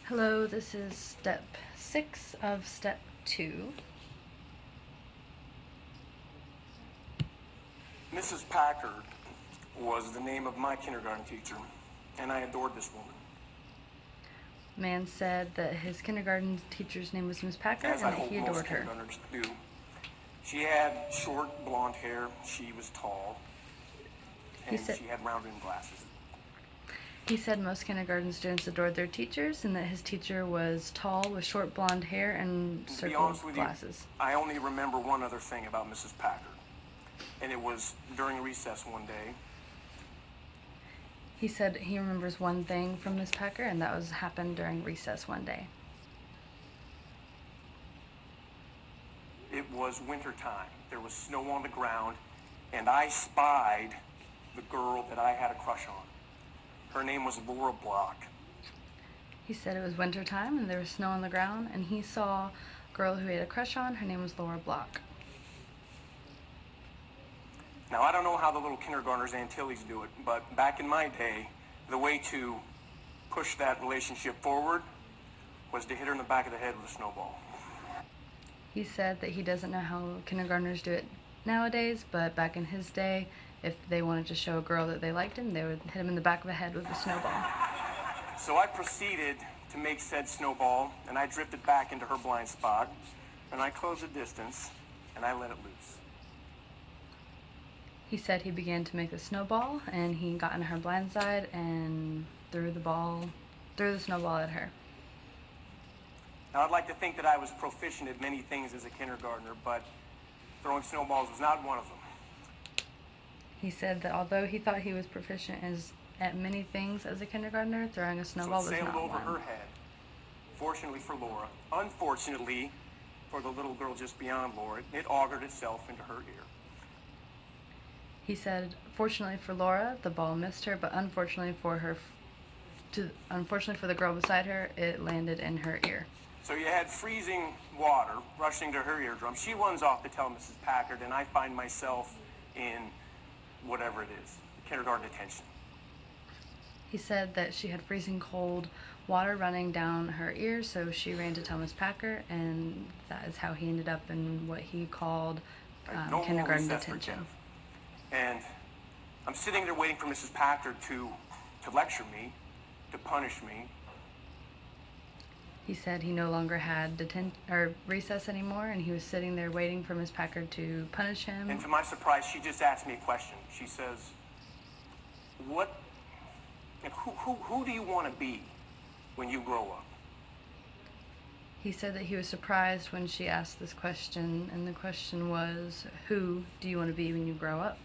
Hello, this is step 6 of step 2. Mrs. Packard was the name of my kindergarten teacher, and I adored this woman. Man said that his kindergarten teacher's name was Miss Packard As and I that hope he most adored her. kindergartners do. She had short blonde hair, she was tall, and she had round rimmed glasses. He said most kindergarten students adored their teachers and that his teacher was tall with short blonde hair and circled glasses. I only remember one other thing about Mrs. Packard, and it was during recess one day. He said he remembers one thing from Miss Packard, and that happened during recess one day. It was winter time. There was snow on the ground, and I spied the girl that I had a crush on. Her name was Laura Block. He said it was winter time and there was snow on the ground, and he saw a girl who he had a crush on. Her name was Laura Block. Now, I don't know how the little kindergartners Antilles do it, but back in my day, the way to push that relationship forward was to hit her in the back of the head with a snowball. He said that he doesn't know how kindergartners do it nowadays, but back in his day, if they wanted to show a girl that they liked him, they would hit him in the back of the head with a snowball. So I proceeded to make said snowball, and I drifted back into her blind spot, and I closed the distance, and I let it loose. He said he began to make the snowball, and he got in her blind side and threw the snowball at her. Now, I'd like to think that I was proficient at many things as a kindergartner, but throwing snowballs was not one of them. He said that although he thought he was proficient at many things as a kindergartner, throwing a snowball was not one. So it sailed over her head. Fortunately for Laura. Unfortunately for the little girl just beyond Laura, it augured itself into her ear. He said, fortunately for Laura, the ball missed her, but unfortunately for the girl beside her, it landed in her ear. So you had freezing water rushing to her eardrum. She runs off to tell Mrs. Packard, and I find myself in whatever it is, kindergarten detention. He said that she had freezing cold water running down her ear, so she ran to tell Miss Packard, and that is how he ended up in what he called kindergarten detention. And I'm sitting there waiting for Mrs. Packard to lecture me, to punish me. He said he no longer had recess anymore, and he was sitting there waiting for Miss Packard to punish him. And to my surprise, she just asked me a question. She says, who do you want to be when you grow up? He said that he was surprised when she asked this question, and the question was, who do you want to be when you grow up?